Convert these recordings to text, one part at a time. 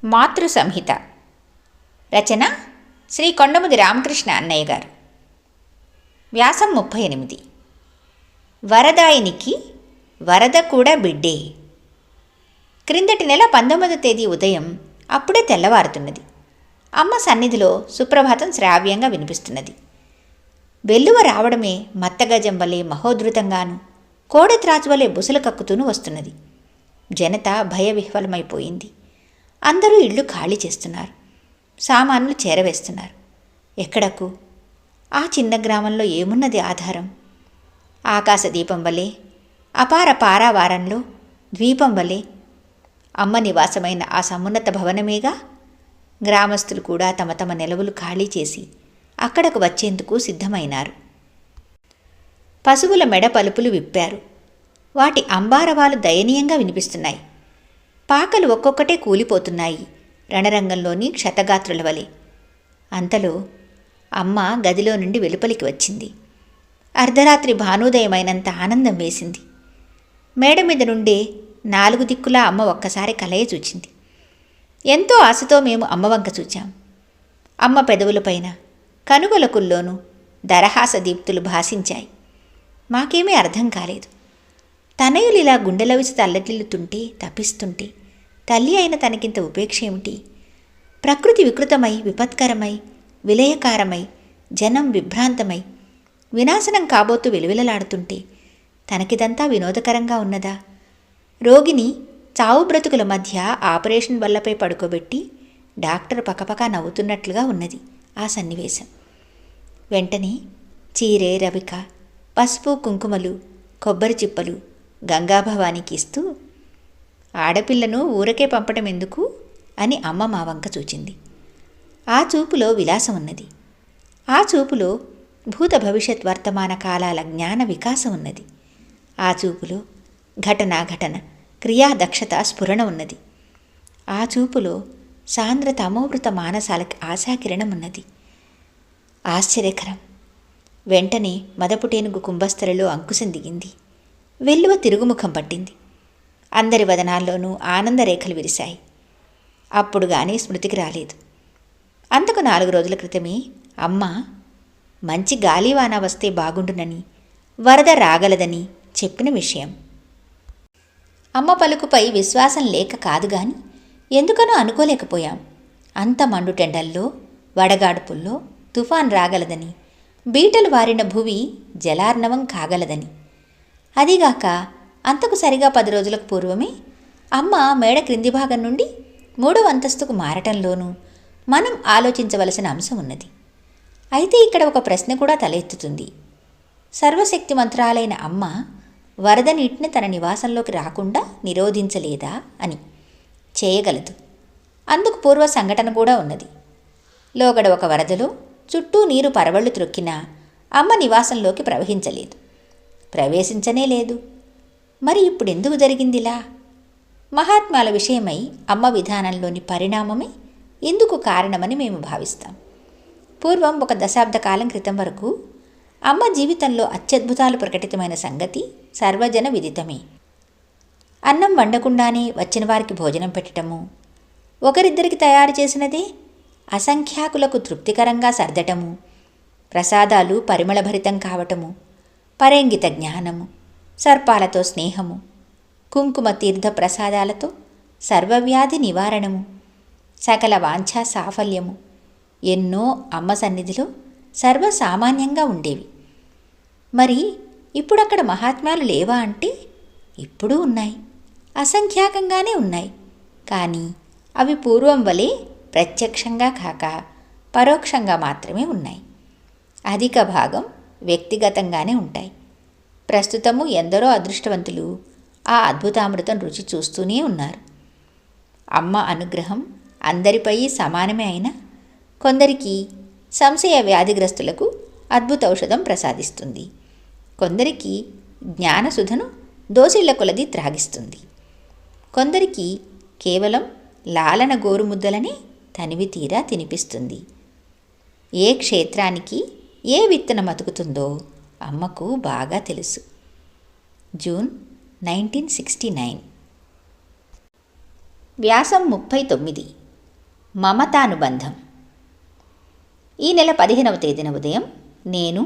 మాతృ సంహిత. రచన శ్రీ కొండముది రామకృష్ణ అన్నయ్య గారు. వ్యాసం 38. వరదాయినికి వరద కూడా బిడ్డే. క్రిందటి నెల 19వ తేదీ ఉదయం అప్పుడే తెల్లవారుతున్నది. అమ్మ సన్నిధిలో సుప్రభాతం శ్రావ్యంగా వినిపిస్తున్నది. వెల్లువ రావడమే మత్తగజం వలె మహోద్ధృతంగాను, కోడెత్రాచు వలె బుసలు కక్కుతూను వస్తున్నది. జనత భయవిహ్వలమైపోయింది. అందరూ ఇళ్ళు ఖాళీ చేస్తున్నారు. సామాన్లు చేరవేస్తున్నారు. ఎక్కడకు? ఆ చిన్న గ్రామంలో ఏమున్నది ఆధారం? ఆకాశదీపం వలె, అపార పారావారంలో ద్వీపం వలె అమ్మ నివాసమైన ఆ సమున్నత భవనమేగా. గ్రామస్తులు కూడా తమ తమ నిలవులు ఖాళీ చేసి అక్కడకు వచ్చేందుకు సిద్ధమైనారు. పశువుల మెడ పలుపులు విప్పారు. వాటి అంబారవాలు దయనీయంగా వినిపిస్తున్నాయి. పాకలు ఒక్కొక్కటే కూలిపోతున్నాయి, రణరంగంలోని క్షతగాత్రుల వలె. అంతలో అమ్మ గదిలో నుండి వెలుపలికి వచ్చింది. అర్ధరాత్రి భానోదయమైనంత ఆనందం వేసింది. మేడ మీద నుండే 4 దిక్కులా అమ్మ ఒక్కసారి కలయ చూచింది. ఎంతో ఆశతో మేము అమ్మ వంక చూచాం. అమ్మ పెదవులపైన కనుగొలకుల్లోనూ దరహాస దీప్తులు భాసించాయి. మాకేమీ అర్థం కాలేదు. తనయులిలా గుండెలవిసి తల్లటిల్లుతుంటే, తప్పిస్తుంటే తల్లి అయిన తనకింత ఉపేక్ష ఏమిటి? ప్రకృతి వికృతమై, విపత్కరమై, విలయకారమై, జనం విభ్రాంతమై, వినాశనం కాబోతూ వెలువెలలాడుతుంటే తనకిదంతా వినోదకరంగా ఉన్నదా? రోగిని చావు బ్రతుకుల మధ్య ఆపరేషన్ బల్లపై పడుకోబెట్టి డాక్టర్ పకపకా నవ్వుతున్నట్లుగా ఉన్నది ఆ సన్నివేశం. వెంటనే చీరె, రవిక, పసుపు, కుంకుమలు, కొబ్బరి చిప్పలు గంగాభవానికి ఇస్తూ, ఆడపిల్లను ఊరకే పంపటం ఎందుకు అని అమ్మ మా వంక చూచింది. ఆ చూపులో విలాసం ఉన్నది. ఆ చూపులో భూత భవిష్యత్ వర్తమాన కాలాల జ్ఞాన వికాసం ఉన్నది. ఆ చూపులో ఘటన క్రియాదక్షత స్ఫురణ ఉన్నది. ఆ చూపులో సాంద్ర తమోవృత మానసాలకి ఆశాకిరణం ఉన్నది. ఆశ్చర్యకరం. వెంటనే మదపుటేనుగు కుంభస్థలలో అంకుశం దిగింది. వెల్లువ తిరుగుముఖం పట్టింది. అందరి వదనాల్లోనూ ఆనందరేఖలు విరిశాయి. అప్పుడు గానీ స్మృతికి రాలేదు. అంతకు 4 రోజుల క్రితమే అమ్మ మంచి గాలివాన వస్తే బాగుండునని, వరద రాగలదని చెప్పిన విషయం. అమ్మ పలుకుపై విశ్వాసం లేక కాదు గాని ఎందుకనో అనుకోలేకపోయాం. అంత మండుటెండల్లో, వడగాడుపుల్లో తుఫాన్ రాగలదని, బీటలు వారిన భువి జలార్ణవం కాగలదని. అదిగాక అంతకు సరిగా 10 రోజులకు పూర్వమే అమ్మ మేడ క్రింది భాగం నుండి 3వ అంతస్తుకు మారటంలోనూ మనం ఆలోచించవలసిన అంశం ఉన్నది. అయితే ఇక్కడ ఒక ప్రశ్న కూడా తలెత్తుతుంది. సర్వశక్తిమంతురాలైన అమ్మ వరద నీటిని తన నివాసంలోకి రాకుండా నిరోధించలేదా అని. చేయగలదు. అందుకు పూర్వ సంఘటన కూడా ఉన్నది. లోగడ ఒక వరదలో చుట్టూ నీరు పరవళ్ళు త్రొక్కినా అమ్మ నివాసంలోకి ప్రవహించలేదు, ప్రవేశించనే లేదు. మరి ఇప్పుడెందుకు జరిగిందిలా? మహాత్మాల విషయమై అమ్మ విధానంలోని పరిణామమే ఇందుకు కారణమని మేము భావిస్తాం. పూర్వం 1 దశాబ్ద కాలం క్రితం వరకు అమ్మ జీవితంలో అత్యద్భుతాలు ప్రకటితమైన సంగతి సర్వజన విదితమే. అన్నం వండకుండానే వచ్చిన వారికి భోజనం పెట్టటము, ఒకరిద్దరికి తయారు చేసినదే అసంఖ్యాకులకు తృప్తికరంగా సర్దటము, ప్రసాదాలు పరిమళభరితం కావటము, పరేంగిత జ్ఞానము, సర్పాలతో స్నేహము, కుంకుమ తీర్థ ప్రసాదాలతో సర్వవ్యాధి నివారణము, సకల వాంఛా సాఫల్యము ఎన్నో అమ్మ సన్నిధిలో సర్వసామాన్యంగా ఉండేవి. మరి ఇప్పుడక్కడ మహాత్మ్యాలు లేవా అంటే ఇప్పుడూ ఉన్నాయి, అసంఖ్యాకంగానే ఉన్నాయి. కానీ అవి పూర్వం వలె ప్రత్యక్షంగా కాక పరోక్షంగా మాత్రమే ఉన్నాయి. అధిక భాగం వ్యక్తిగతంగానే ఉంటాయి. ప్రస్తుతము ఎందరో అదృష్టవంతులు ఆ అద్భుతామృతం రుచి చూస్తూనే ఉన్నారు. అమ్మ అనుగ్రహం అందరిపై సమానమే అయినా కొందరికి సంశయ వ్యాధిగ్రస్తులకు అద్భుత ఔషధం ప్రసాదిస్తుంది, కొందరికి జ్ఞానసుధను దోసిళ్ల కొలది త్రాగిస్తుంది, కొందరికి కేవలం లాలన గోరుముద్దలని తనివి తీరా తినిపిస్తుంది. ఏ క్షేత్రానికి ఏ విత్తనం అతుకుతుందో అమ్మకు బాగా తెలుసు. జూన్ 1969. వ్యాసం 39. మమతానుబంధం. ఈ నెల 15వ తేదీన ఉదయం నేను,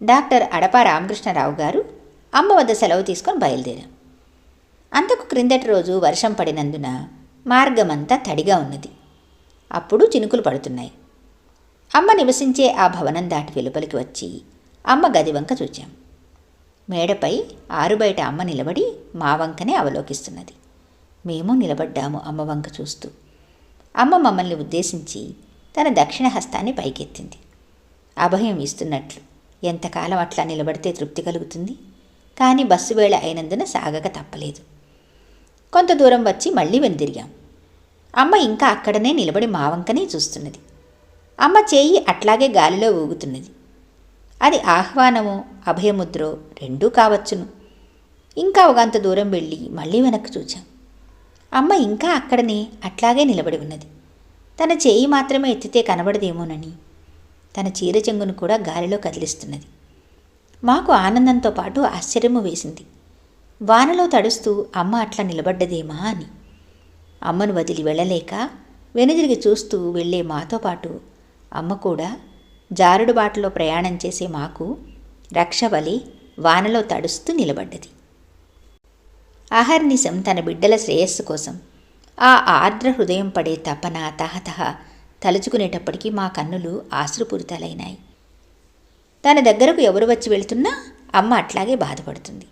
డాక్టర్ అడపా రామకృష్ణరావు గారు అమ్మ వద్ద సెలవు తీసుకొని బయలుదేరాం. అంతకు క్రిందటి రోజు వర్షం పడినందున మార్గమంతా తడిగా ఉన్నది. అప్పుడు చినుకులు పడుతున్నాయి. అమ్మ నివసించే ఆ భవనం దాటి వెలుపలికి వచ్చి అమ్మ గది వంక చూచాం. మేడపై ఆరుబయట అమ్మ నిలబడి మా వంకనే అవలోకిస్తున్నది. మేము నిలబడ్డాము అమ్మ వంక చూస్తూ. అమ్మ మమ్మల్ని ఉద్దేశించి తన దక్షిణ హస్తాన్ని పైకెత్తింది, అభయం ఇస్తున్నట్లు. ఎంతకాలం అట్లా నిలబడితే తృప్తి కలుగుతుంది? కానీ బస్సు వేళ అయినందున సాగక తప్పలేదు. కొంత దూరం వచ్చి మళ్ళీ వెనుదిరిగాం. అమ్మ ఇంకా అక్కడనే నిలబడి మా వంకనే చూస్తున్నది. అమ్మ చేయి అట్లాగే గాలిలో ఊగుతున్నది. అది ఆహ్వానమో అభయముద్రో రెండూ కావచ్చును. ఇంకా ఒకంత దూరం వెళ్ళి మళ్ళీ వెనక్కి చూచాం. అమ్మ ఇంకా అక్కడనే అట్లాగే నిలబడి ఉన్నది. తన చేయి మాత్రమే ఎత్తితే కనబడదేమోనని తన చీర చెంగును కూడా గాలిలో కదిలిస్తున్నది. మాకు ఆనందంతో పాటు ఆశ్చర్యము వేసింది. వానలో తడుస్తూ అమ్మ అట్లా నిలబడ్డదేమా అని. అమ్మను వదిలి వెళ్ళలేక వెనుదిరిగి చూస్తూ వెళ్ళే మాతో పాటు అమ్మ కూడా జారుడు బాటలో ప్రయాణం చేసే మాకు రక్షవలి వానలో తడుస్తూ నిలబడ్డది. అహర్నిశం తన బిడ్డల శ్రేయస్సు కోసం ఆ ఆర్ద్ర హృదయం పడే తపన తహతహ తలుచుకునేటప్పటికీ మా కన్నులు ఆశ్రుపూరితాలైనాయి. తన దగ్గరకు ఎవరు వచ్చి వెళుతున్నా అమ్మ అట్లాగే బాధపడుతుంది.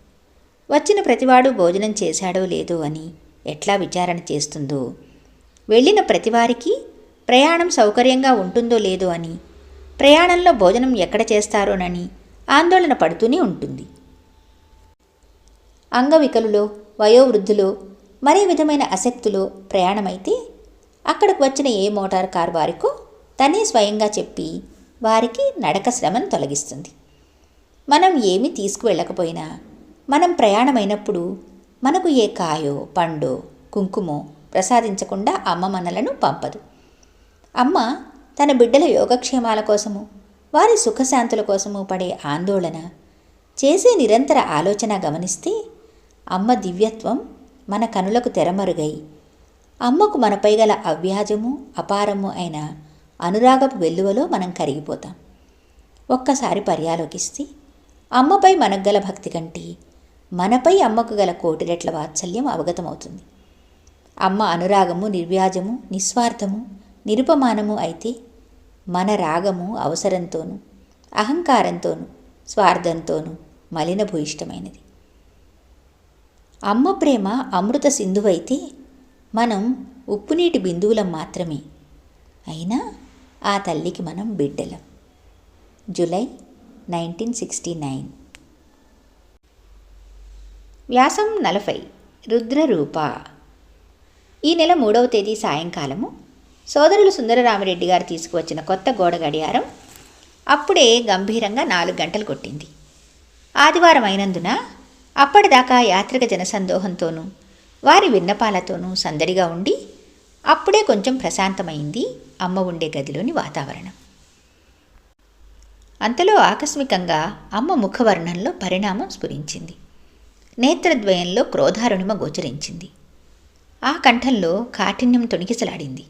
వచ్చిన ప్రతివాడు భోజనం చేశాడో లేదో అని ఎట్లా విచారణ చేస్తుందో, వెళ్ళిన ప్రతివారికి ప్రయాణం సౌకర్యంగా ఉంటుందో లేదో అని, ప్రయాణంలో భోజనం ఎక్కడ చేస్తారోనని ఆందోళన పడుతూనే ఉంటుంది. అంగవికలులో, వయోవృద్ధులో, మరే విధమైన అశక్తులో ప్రయాణమైతే అక్కడికి వచ్చిన ఏ మోటార్ కారు వారికో తనే స్వయంగా చెప్పి వారికి నడక శ్రమను తొలగిస్తుంది. మనం ఏమీ తీసుకువెళ్ళకపోయినా మనం ప్రయాణమైనప్పుడు మనకు ఏ కాయో పండో కుంకుమో ప్రసాదించకుండా అమ్మ మనలను పంపదు. అమ్మ తన బిడ్డల యోగక్షేమాల కోసము, వారి సుఖశాంతుల కోసము పడే ఆందోళన, చేసే నిరంతర ఆలోచన గమనిస్తే అమ్మ దివ్యత్వం మన కనులకు తెరమరుగై అమ్మకు మనపై గల అవ్యాజము అపారము అయిన అనురాగపు వెల్లువలో మనం కరిగిపోతాం. ఒక్కసారి పర్యాలోకిస్తే అమ్మపై మనకు గల భక్తి కంటే మనపై అమ్మకు గల కోటి రెట్ల వాత్సల్యం అవగతమవుతుంది. అమ్మ అనురాగము నిర్వ్యాజము, నిస్వార్థము, నిరుపమానము అయితే మన రాగము అవసరంతోనూ అహంకారంతోనూ స్వార్థంతోనూ మలినభూయిష్టమైనది. అమ్మ ప్రేమ అమృత సింధువైతే మనం ఉప్పునీటి బిందువులం మాత్రమే. అయినా ఆ తల్లికి మనం బిడ్డలం. జూలై 1969. వ్యాసం 40. రుద్రరూప. ఈ నెల 3వ తేదీ సాయంకాలము సోదరులు సుందరరామిరెడ్డి గారు తీసుకువచ్చిన కొత్త గోడ గడియారం అప్పుడే గంభీరంగా 4 గంటలు కొట్టింది. ఆదివారం అయినందున అప్పటిదాకా యాత్రిక జనసందోహంతోనూ వారి విన్నపాలతోనూ సందడిగా ఉండి అప్పుడే కొంచెం ప్రశాంతమైంది అమ్మ ఉండే గదిలోని వాతావరణం. అంతలో ఆకస్మికంగా అమ్మ ముఖవర్ణంలో పరిణామం స్ఫురించింది. నేత్రద్వయంలో క్రోధారుణిమ గోచరించింది. ఆ కంఠంలో కాఠిన్యం తొణికిసలాడింది.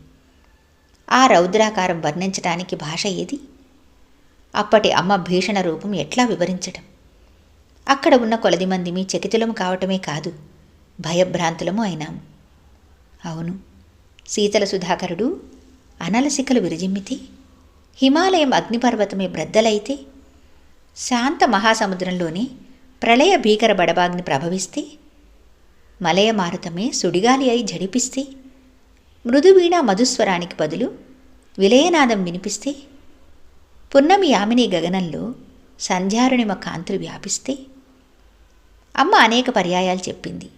ఆ రౌద్రాకారం వర్ణించటానికి భాష ఏది? అప్పటి అమ్మ భీషణ రూపం ఎట్లా వివరించటం? అక్కడ ఉన్న కొలది మందిమి చకితులము కావటమే కాదు, భయభ్రాంతులము అయినాము. అవును, శీతల సుధాకరుడు అనలసికలు విరజిమ్మితే, హిమాలయం అగ్నిపర్వతమే బ్రద్దలైతే, శాంత మహాసముద్రంలోనే ప్రళయ భీకర బడబాగ్ని ప్రభవిస్తే, మలయ మారుతమే సుడిగాలి అయి జడిపిస్తే, మృదువీణ మధుస్వరానికి బదులు విలయనాదం వినిపిస్తే, పున్నమి యామిని గగనంలో సంధ్యారుణిమ కాంతులు వ్యాపిస్తే. అమ్మ అనేక పర్యాయాలు చెప్పింది,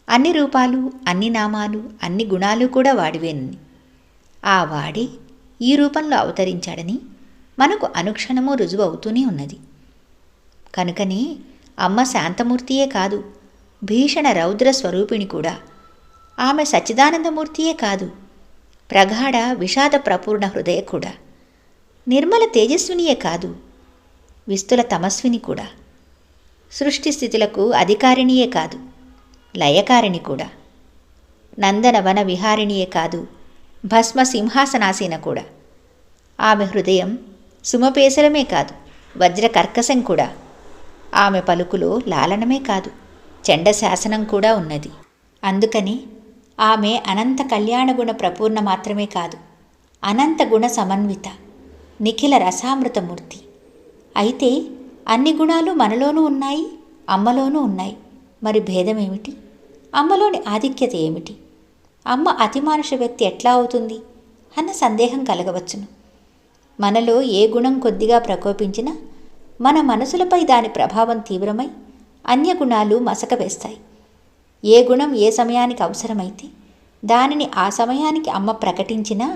అన్ని రూపాలు, అన్ని నామాలు, అన్ని గుణాలు కూడా వాడివేనని. ఆ వాడే ఈ రూపంలో అవతరించాడని మనకు అనుక్షణము రుజువు అవుతూనే ఉన్నది. కనుకనే అమ్మ శాంతమూర్తియే కాదు, భీషణ రౌద్ర స్వరూపిణి కూడా. ఆమె సచ్చిదానందమూర్తియే కాదు, ప్రగాఢ విషాద ప్రపూర్ణ హృదయ కూడా. నిర్మల తేజస్వినియే కాదు, విస్తుల తమస్విని కూడా. సృష్టి స్థితులకు అధికారిణియే కాదు, లయకారిణి కూడా. నందన వన విహారిణియే కాదు, భస్మ సింహాసనాసీన కూడా. ఆమె హృదయం సుమపేసలమే కాదు, వజ్ర కర్కశం కూడా. ఆమె పలుకులో లాలనమే కాదు, చండశాసనం కూడా ఉన్నది. అందుకని ఆమె అనంత కళ్యాణగుణ ప్రపూర్ణ మాత్రమే కాదు, అనంత గుణ సమన్విత, నిఖిల రసామృతమూర్తి. అయితే అన్ని గుణాలు మనలోనూ ఉన్నాయి, అమ్మలోనూ ఉన్నాయి. మరి భేదమేమిటి? అమ్మలోని ఆధిక్యత ఏమిటి? అమ్మ అతిమానుష వ్యక్తి ఎట్లా అవుతుంది అన్న సందేహం కలగవచ్చును. మనలో ఏ గుణం కొద్దిగా ప్రకోపించినా మన మనసులపై దాని ప్రభావం తీవ్రమై అన్యగుణాలు మసక వేస్తాయి. ఏ గుణం ఏ సమయానికి అవసరమైతే దానిని ఆ సమయానికి అమ్మ ప్రకటించినా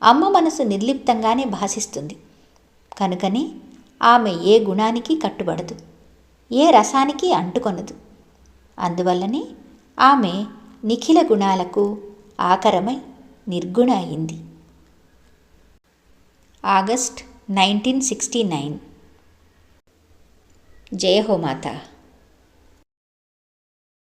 అమ్మ మనసు నిర్లిప్తంగానే భాసిస్తుంది. కనుకనే ఆమె ఏ గుణానికి కట్టుబడదు, ఏ రసానికి అంటుకొనదు. అందువల్లనే ఆమె నిఖిల గుణాలకు ఆకరమై నిర్గుణ అయింది. ఆగస్ట్ 1969. జయ హో మాతా.